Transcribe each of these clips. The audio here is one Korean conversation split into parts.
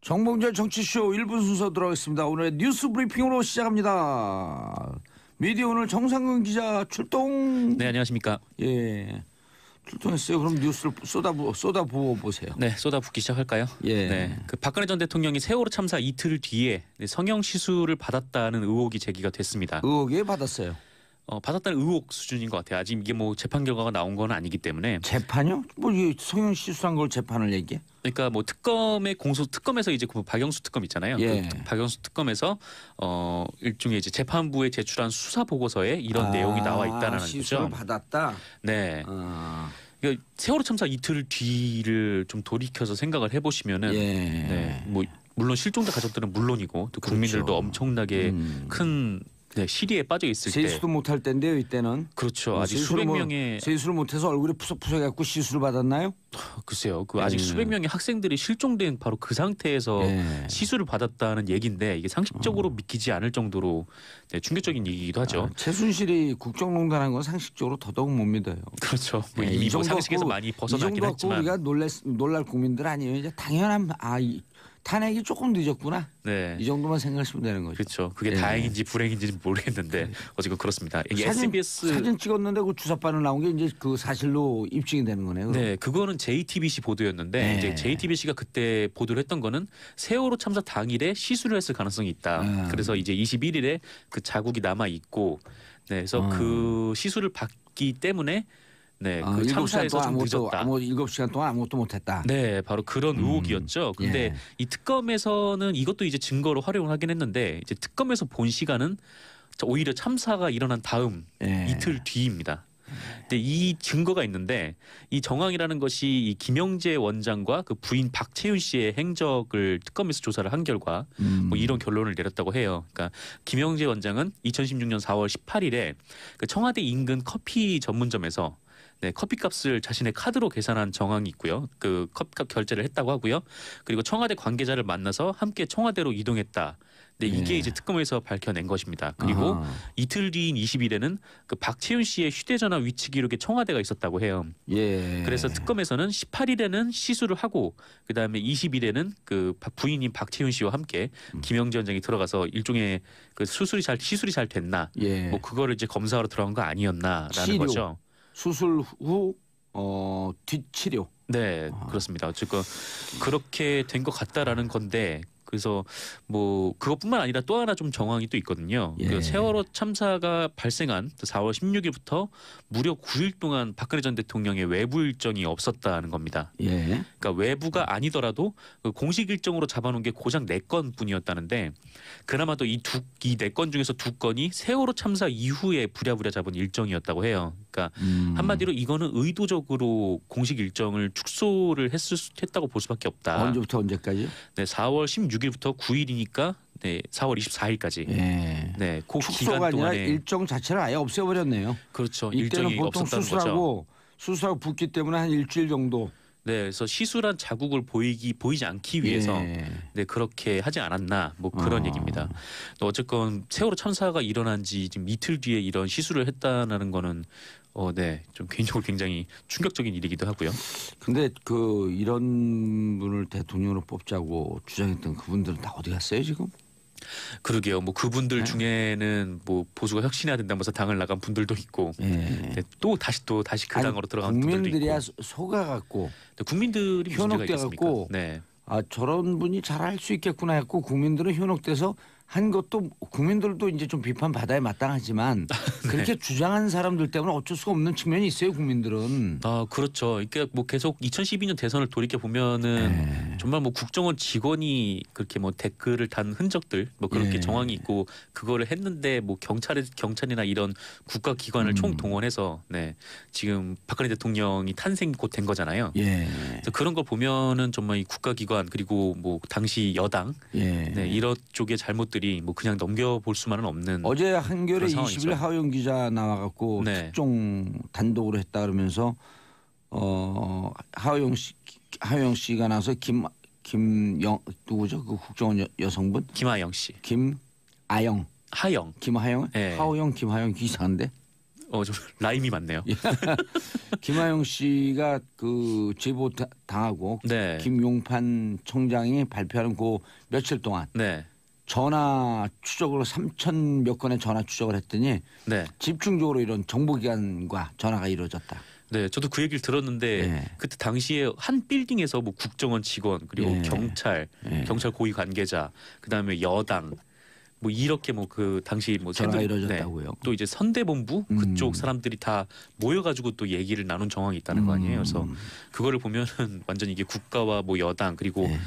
정봉재 정치쇼 1분 순서 들어가겠습니다. 오늘의 뉴스 브리핑으로 시작합니다. 미디어 오늘 정상근 기자 출동. 네, 안녕하십니까. 예, 출동했어요. 그럼 뉴스를 쏟아부어 보세요. 네, 쏟아붓기 시작할까요? 예. 네, 그 박근혜 전 대통령이 세월호 참사 이틀 뒤에 성형 시술을 받았다는 의혹이 제기가 됐습니다. 의혹에 받았어요. 받았다는 의혹 수준인 것 같아요. 아직 이게 뭐 재판 결과가 나온 건 아니기 때문에. 재판요? 뭐 이 성형 시술한 걸 재판을 얘기해? 그러니까 뭐 특검에서 이제 그 박영수 특검 있잖아요. 예. 그 박영수 특검에서 일종의 이제 재판부에 제출한 수사 보고서에 이런 내용이 나와 있다는 거죠. 시술을 받았다. 네. 그러니까 세월호 참사 이틀 뒤를 좀 돌이켜서 생각을 해보시면은, 예. 네, 뭐 물론 실종자 가족들은 물론이고 또 국민들도 그렇죠. 엄청나게 큰 시리에 빠져 있을 때. 세수도 못할 때인데요, 이때는. 그렇죠. 아직 수백 명의 세수를 못해서 얼굴이 푸석푸석해갖고 시술을 받았나요? 글쎄요. 그 아직 수백 명의 학생들이 실종된 바로 그 상태에서 시술을 받았다는 얘기인데 이게 상식적으로 믿기지 않을 정도로 충격적인 얘기이기도 하죠. 최순실이 국정농단한 건 상식적으로 더더욱 못 믿어요. 그렇죠. 뭐 이미 뭐 상식에서 많이 벗어나긴 이 했지만 우리가 놀랄 국민들 아니에요. 이제 당연한 탄핵이 조금 늦었구나. 네. 이 정도만 생각하시면 되는 거죠. 그렇죠. 그게 다행인지 불행인지는 모르겠는데 어쨌든 그렇습니다. 이게 사진 찍었는데 그 주사바늘 나온 게 이제 그 사실로 입증이 되는 거네요. 그럼. 네, 그거는 JTBC 보도였는데 이제 JTBC가 그때 보도를 했던 거는 세월호 참사 당일에 시술을 했을 가능성이 있다. 그래서 이제 21일에 그 자국이 남아 있고, 네, 그래서 그 시술을 받기 때문에. 네, 그 참사에서 좀 늦었다. 7시간 동안 아무것도 못했다. 네, 바로 그런 의혹이었죠. 근데 이 특검에서는 이것도 이제 증거로 활용을 하긴 했는데 이제 특검에서 본 시간은 오히려 참사가 일어난 다음 이틀 뒤입니다. 근데 이 증거가 있는데 이 정황이라는 것이 이 김영재 원장과 그 부인 박채윤 씨의 행적을 특검에서 조사를 한 결과 뭐 이런 결론을 내렸다고 해요. 그러니까 김영재 원장은 2016년 4월 18일에 그 청와대 인근 커피 전문점에서 커피값을 자신의 카드로 계산한 정황이 있고요. 그 커피값 결제를 했다고 하고요. 그리고 청와대 관계자를 만나서 함께 청와대로 이동했다. 네, 이게 이제 특검에서 밝혀낸 것입니다. 그리고 이틀 뒤인 20일에는 그 박채윤 씨의 휴대전화 위치 기록에 청와대가 있었다고 해요. 그래서 특검에서는 18일에는 시술을 하고 그다음에 20일에는 그 부인인 박채윤 씨와 함께 김영재 원장이 들어가서 일종의 그 시술이 잘 됐나, 뭐 그거를 이제 검사하러 들어간 거 아니었나라는 거죠. 수술 후 뒷치료. 네, 그렇습니다. 어쨌건 그렇게 된 것 같다라는 건데 그래서 뭐 그것뿐만 아니라 또 하나 좀 정황이 또 있거든요. 그 세월호 참사가 발생한 4월 16일부터 무려 9일 동안 박근혜 전 대통령의 외부 일정이 없었다는 겁니다. 그러니까 외부가 아니더라도 그 공식 일정으로 잡아놓은 게 고작 4건뿐이었다는데 그나마도 이 4건 중에서 2건이 세월호 참사 이후에 부랴부랴 잡은 일정이었다고 해요. 그러니까 한마디로 이거는 의도적으로 공식 일정을 축소를 했다고 볼 수밖에 없다. 언제부터 언제까지? 네, 4월 16일부터 9일이니까 네, 4월 24일까지. 네, 그 축소가 기간 동안에 아니라 일정 자체를 아예 없애버렸네요. 그렇죠. 이때는 일정이 보통 없었다는 거죠. 수술하고 붓기 때문에 한 일주일 정도. 네, 그래서 시술한 자국을 보이지 않기 위해서 네, 그렇게 하지 않았나 뭐 그런 얘기입니다. 또 어쨌건 세월호 참사가 일어난 지 지금 이틀 뒤에 이런 시술을 했다는 거는 네, 좀 개인적으로 굉장히 충격적인 일이기도 하고요. 근데 그 이런 분을 대통령으로 뽑자고 주장했던 그분들은 다 어디 갔어요 지금? 그러게요. 뭐 그분들 중에는 뭐 보수가 혁신해야 된다면서 당을 나간 분들도 있고, 네, 또 다시 그 당으로 들어간 분들도 있고. 국민들이야 속아갖고 국민들이 현혹돼갖고 네. 저런 분이 잘할 수 있겠구나 했고 국민들은 현혹돼서 한 것도 국민들도 이제 좀 비판받아야 마땅하지만 그렇게 주장하는 사람들 때문에 어쩔 수가 없는 측면이 있어요 국민들은. 그렇죠. 그러니까 뭐 계속 2012년 대선을 돌이켜 보면은 정말 뭐 국정원 직원이 그렇게 뭐 댓글을 단 흔적들 뭐 그렇게 정황이 있고 그거를 했는데 뭐 경찰이나 이런 국가기관을 총동원해서 지금 박근혜 대통령이 탄생이 곧 된 거잖아요. 그래서 그런 걸 보면은 정말 이 국가기관 그리고 뭐 당시 여당 이런 쪽의 잘못들이 뭐 그냥 넘겨볼 수만은 없는. 어제 한겨레 20일 하호영 기자 나와갖고 특종 단독으로 했다 그러면서 하호영 씨가 나서 누구죠? 그 국정원 여성분? 김하영 씨. 김하영. 하영. 김하영? 하호영 김하영 이상한데? 좀 라임이 많네요. 김하영 씨가 그 제보 당하고 네. 김용판 청장이 발표하는 그 며칠 동안 네. 전화 추적으로 3천 몇 건의 전화 추적을 했더니 네. 집중적으로 이런 정보기관과 전화가 이루어졌다. 네, 저도 그 얘기를 들었는데 네. 그때 당시에 한 빌딩에서 뭐 국정원 직원 그리고 네. 경찰, 네. 경찰 고위 관계자, 그다음에 여당 뭐 이렇게 뭐 그 당시 뭐 전화가 샌들- 이루어졌다고요. 또 이제 선대본부 그쪽 사람들이 다 모여가지고 또 얘기를 나눈 정황이 있다는 거 아니에요. 그래서 그거를 보면은 완전 이게 국가와 뭐 여당 그리고 네.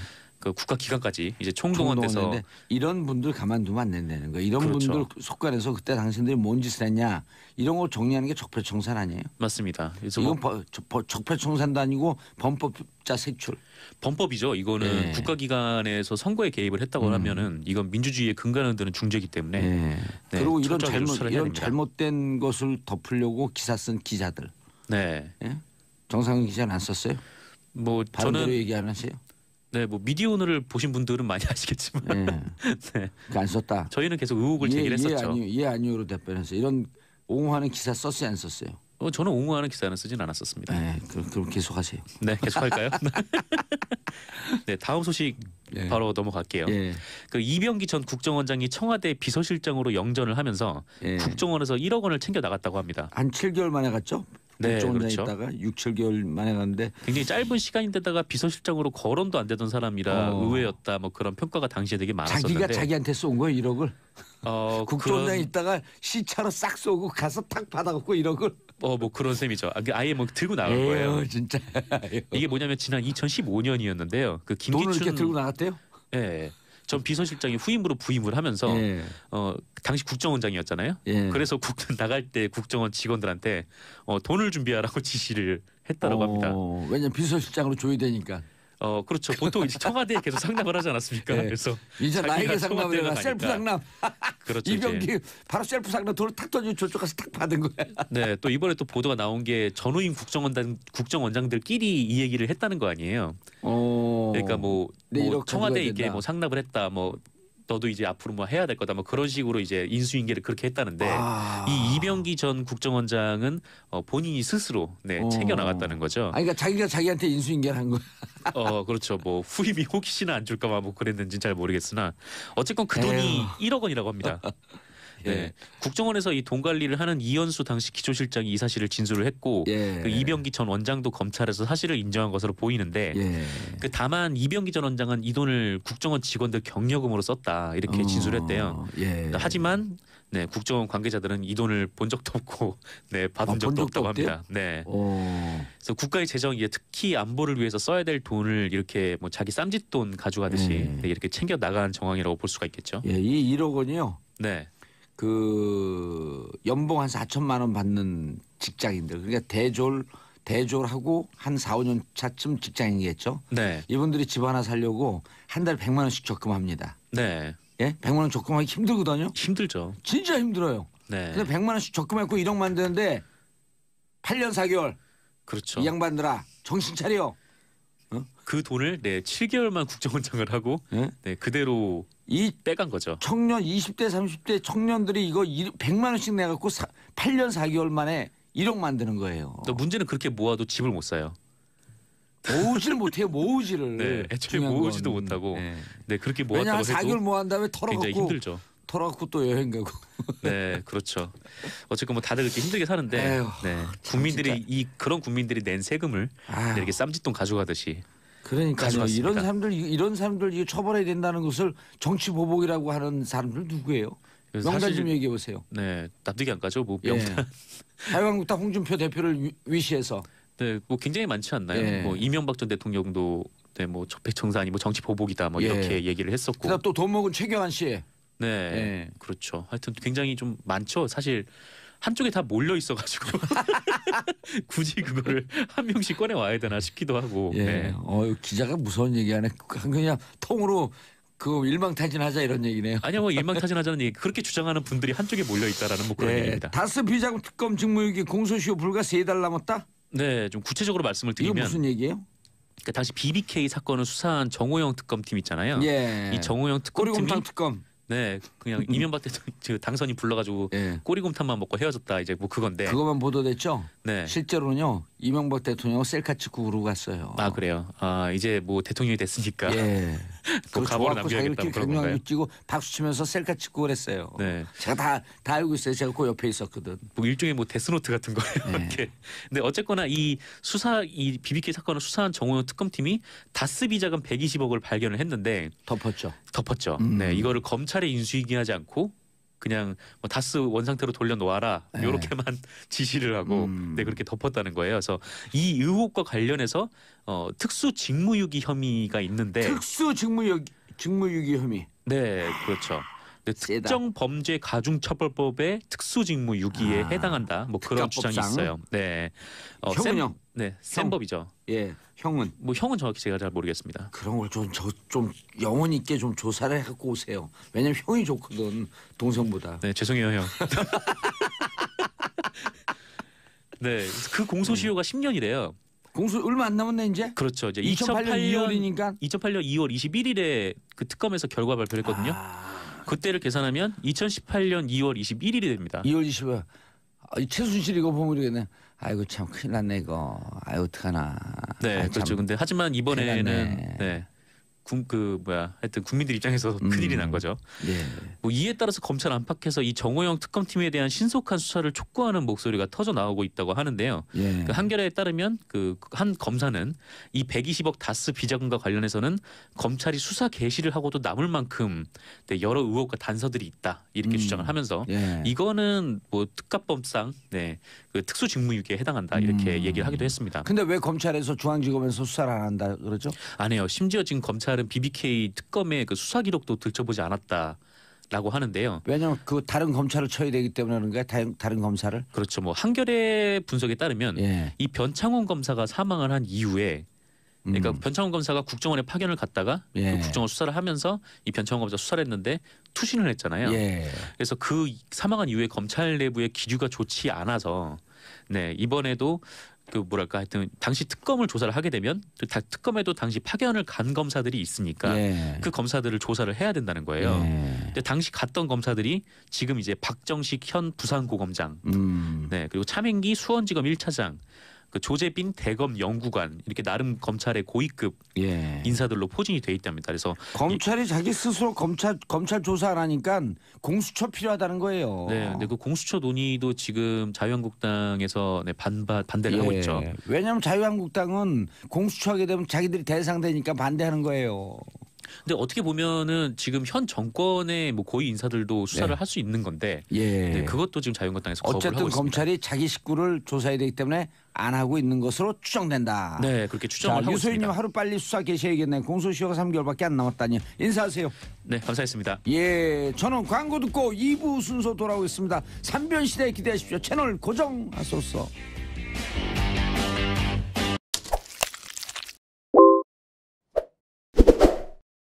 그 국가 기관까지 이제 총동원돼서 총동원인데 이런 분들 가만두면 안 된다는 거예요. 이런 그렇죠. 분들 속간에서 그때 당신들이 뭔 짓을 했냐 이런 거 정리하는 게 적폐청산 아니에요? 맞습니다. 그래서 이건 뭐 적폐청산도 아니고 범법자 색출. 범법이죠. 이거는 네. 국가기관에서 선거에 개입을 했다고 하면은 이건 민주주의의 근간을 드는 중죄이기 때문에 네. 네, 그리고 이런 철저하게 수사를 해야 됩니다. 잘못된 것을 덮으려고 기사 쓴 기자들. 네, 예? 정상근 기자는 안 썼어요? 뭐 바른대로 저는 얘기 안 하세요? 네, 뭐 미디어오늘을 보신 분들은 많이 아시겠지만 예. 네, 안 썼다. 저희는 계속 의혹을 제기를 했었죠. 예 아니요로 답변했어요. 이런 옹호하는 기사 썼어요 안 썼어요? 저는 옹호하는 기사는 쓰진 않았었습니다. 네, 그럼 계속하세요. 네, 계속할까요? 네, 다음 소식 예. 바로 넘어갈게요. 예. 그 이병기 전 국정원장이 청와대 비서실장으로 영전을 하면서 예. 국정원에서 1억 원을 챙겨 나갔다고 합니다. 한 7개월 만에 갔죠? 네, 국정원장에 그렇죠. 있다가 6, 7개월 만에 갔는데 굉장히 짧은 시간인데다가 비서실장으로 거론도 안 되던 사람이라 의외였다. 뭐 그런 평가가 당시에 되게 많았었는데. 자기가 자기한테 쏜 거예요 1억을. 국정원장에 그런, 있다가 시차로 싹 쏘고 가서 탁 받아갖고 1억을. 뭐 그런 셈이죠. 아예 뭐 들고 나간 거예요. 진짜. 이게 뭐냐면 지난 2015년이었는데요. 그 돈을 이렇게 김기춘 들고 나갔대요? 예. 전 비서실장이 후임으로 부임을 하면서 예. 당시 국정원장이었잖아요. 예. 그래서 나갈 때 국정원 직원들한테 돈을 준비하라고 지시를 했다라고 합니다. 왜냐면 비서실장으로 조의되니까. 그렇죠. 보통 이제 청와대에 계속 상담을 하지 않았습니까? 예. 그래서 이제 자기가 나에게 상담을 청와대가 해라. 가니까. 셀프 상담. 그렇죠. 이병기 이제. 바로 셀프 상담 돈을 탁 던지고 저쪽 가서 탁 받은 거야. 네, 또 이번에 또 보도가 나온 게 전후임 국정원장들끼리 이 얘기를 했다는 거 아니에요. 그러니까 뭐 네, 1억 청와대 가져가야 이게 된다. 뭐 상납을 했다, 뭐 너도 이제 앞으로 뭐 해야 될 거다, 뭐 그런 식으로 이제 인수인계를 그렇게 했다는데 이 이병기 전 국정원장은 본인이 스스로 챙겨 나갔다는 거죠. 아니, 그러니까 자기가 자기한테 인수인계를 한 거야. 그렇죠. 뭐 후임이 혹시나 안 줄까봐 뭐 그랬는지는 잘 모르겠으나 어쨌건 그 돈이 1억 원이라고 합니다. 네. 예. 국정원에서 이 돈 관리를 하는 이현수 당시 기초실장이 이 사실을 진술을 했고 예. 그 이병기 전 원장도 검찰에서 사실을 인정한 것으로 보이는데 예. 다만 이병기 전 원장은 이 돈을 국정원 직원들 경력금으로 썼다 이렇게 진술했대요. 예. 하지만 국정원 관계자들은 이 돈을 본 적도 없고 받은 본 적도 적도 없다고 없대요? 합니다. 네. 그래서 국가의 재정이 특히 안보를 위해서 써야 될 돈을 이렇게 뭐 자기 쌈짓돈 가져가듯이 이렇게 챙겨 나간 정황이라고 볼 수가 있겠죠. 예, 이 1억 원이요. 네. 그 연봉 한 4천만 원 받는 직장인들 그러니까 대졸하고 한 4, 5년 차쯤 직장인이겠죠. 네. 이분들이 집 하나 살려고 한 달에 100만 원씩 적금합니다. 네. 예? 100만 원 적금하기 힘들거든요. 힘들죠. 진짜 힘들어요. 네. 근데 100만 원씩 적금했고 1억 만드는데 8년 4개월 그렇죠. 이 양반들아 정신 차려. 그 돈을 7개월만 국정원장을 하고 예? 그대로 이 빼간 거죠. 청년 20대 30대 청년들이 이거 100만 원씩 내갖고 8년 4개월 만에 1억 만드는 거예요. 또 문제는 그렇게 모아도 집을 못 사요. 모으지를 못해요. 모으지를. 네, 애초에 중요한 모으지도 건. 못하고 네. 그렇게 왜냐 한 모았다고 4개월 해도 모은 다음에 굉장히 힘들죠. 털어갖고 또 여행 가고. 네, 그렇죠. 어쨌건 뭐 다들 이렇게 힘들게 사는데 에휴, 국민들이 그런 국민들이 낸 세금을 아유. 이렇게 쌈짓돈 가져가듯이 그러니까요. 가져갔습니다. 이런 사람들 이거 처벌해야 된다는 것을 정치 보복이라고 하는 사람들 누구예요? 명단 사실- 좀 얘기해 보세요. 네, 납득이 안 가죠. 뭐 예. 명단 자유한국당 홍준표 대표를 위시해서 뭐 굉장히 많지 않나요? 예. 뭐 이명박 전 대통령도 뭐 적폐청산이 뭐 정치 보복이다 뭐 예. 이렇게 얘기를 했었고. 그다음 또 돈 먹은 최경환 씨. 네, 예. 그렇죠. 하여튼 굉장히 좀 많죠. 사실 한쪽에 다 몰려 있어가지고 굳이 그거를 한 명씩 꺼내 와야 되나 싶기도 하고. 예. 네. 기자가 무서운 얘기하네. 그냥 통으로 그 일망타진하자 이런 얘기네요. 아니요, 뭐 일망타진하자는 얘기 그렇게 주장하는 분들이 한쪽에 몰려 있다라는 뭐 그런 얘기입니다. 다스 비자금 특검 직무유기 공소시효 불과 3달 남았다. 네, 좀 구체적으로 말씀을 이거 드리면 무슨 얘기예요? 당시 BBK 사건을 수사한 정호영 특검팀 있잖아요. 예. 이 정호영 꼬리곰탕 특검팀이 특검. 네, 그냥 이명박 대통령 당선인 불러가지고 꼬리곰탕만 먹고 헤어졌다 이제 뭐 그건데. 그거만 보도됐죠. 네. 실제로는요 이명박 대통령 셀카 찍고 그러고 갔어요. 아 그래요. 아 이제 뭐 대통령이 됐으니까. 예. 뭐 가보를 남겨야겠다 그런 건가요? 찍고 박수 치면서 셀카 찍고 그랬어요. 네. 제가 다 알고 있어요. 제가 그 옆에 있었거든. 뭐 일종의 뭐 데스노트 같은 거예요. 이렇게. 근데 어쨌거나 이 BBK 사건을 수사한 정호영 특검팀이 다스 비자금 120억을 발견을 했는데 덮었죠. 네, 이거를 검찰에 인수인계하지 않고 그냥 뭐 다스 원상태로 돌려놓아라 이렇게만 지시를 하고 네, 그렇게 덮었다는 거예요. 그래서 이 의혹과 관련해서 특수 직무유기 혐의가 있는데 특수 직무유기 혐의. 네, 그렇죠. 네, 특정 범죄 가중처벌법의 특수직무유기에 해당한다. 뭐 그런 주장이 있어요. 네, 형은요? 네, 센 법이죠. 예, 형은 뭐 형은 정확히 제가 잘 모르겠습니다. 그런 걸 좀 영혼 있게 좀 조사를 해갖고 오세요. 왜냐면 형이 좋거든 동생보다. 네, 죄송해요 형. 네, 그 공소시효가 10년이래요. 공소 얼마 안 남았네 이제. 그렇죠. 이제 2008년 2월이니까. 2008년 2월 21일에 그 특검에서 결과 발표를 했거든요. 그때를 계산하면 2018년 2월 21일이 됩니다. 2월 20일. 최순실 이거 보면 모르겠네. 아이고 참 큰일 났네 이거. 아이고 어떡하나. 네, 그렇죠. 근데 하지만 이번에는 하여튼 국민들 입장에서 큰일이 난 거죠. 예. 뭐 이에 따라서 검찰 안팎에서 이 정호영 특검팀에 대한 신속한 수사를 촉구하는 목소리가 터져 나오고 있다고 하는데요. 예. 그 한겨레에 따르면 그 한 검사는 이 120억 다스 비자금과 관련해서는 검찰이 수사 개시를 하고도 남을 만큼 여러 의혹과 단서들이 있다 이렇게 주장을 하면서 이거는 뭐 특가법상 그 특수직무유기에 해당한다 이렇게 얘기를 하기도 했습니다. 근데 왜 검찰에서 중앙지검에서 수사를 안 한다 그러죠? 안 해요. 심지어 지금 검찰은 BBK 특검의 그 수사 기록도 들춰보지 않았다라고 하는데요. 왜냐하면 그 다른 검찰을 쳐야 되기 때문에 그런 거야. 다른 검사를. 그렇죠. 뭐 한겨레 분석에 따르면 이 변창훈 검사가 사망을 한 이후에 그러니까 변창훈 검사가 국정원에 파견을 갔다가 그 국정원 수사를 하면서 이 변창훈 검사 수사를 했는데 투신을 했잖아요. 그래서 그 사망한 이후에 검찰 내부의 기류가 좋지 않아서 이번에도 그 뭐랄까 하여튼 당시 특검을 조사를 하게 되면 특검에도 당시 파견을 간 검사들이 있으니까 그 검사들을 조사를 해야 된다는 거예요. 근데 당시 갔던 검사들이 지금 이제 박정식 현 부산고검장, 그리고 차명기 수원지검 1차장, 그 조재빈 대검 연구관 이렇게 나름 검찰의 고위급 인사들로 포진이 돼 있답니다. 그래서 검찰이 자기 스스로 검찰 조사 안 하니까 공수처 필요하다는 거예요. 네, 근데 그 공수처 논의도 지금 자유한국당에서 반대를 하고 있죠. 왜냐하면 자유한국당은 공수처 하게 되면 자기들이 대상되니까 반대하는 거예요. 근데 어떻게 보면은 지금 현 정권의 뭐 고위 인사들도 수사를 할 수 있는 건데 그것도 지금 자유한국당에서 거부를 하고 있습니다. 어쨌든 검찰이 자기 식구를 조사해야 되기 때문에 안 하고 있는 것으로 추정된다. 네, 그렇게 추정을 하고 있습니다. 유소희님 하루 빨리 수사 개시해야겠네. 공소시효가 3개월밖에 안 남았다니. 인사하세요. 네, 감사했습니다. 예, 저는 광고 듣고 2부 순서 돌아오겠습니다. 3변 시대 기대하십시오. 채널 고정하소서.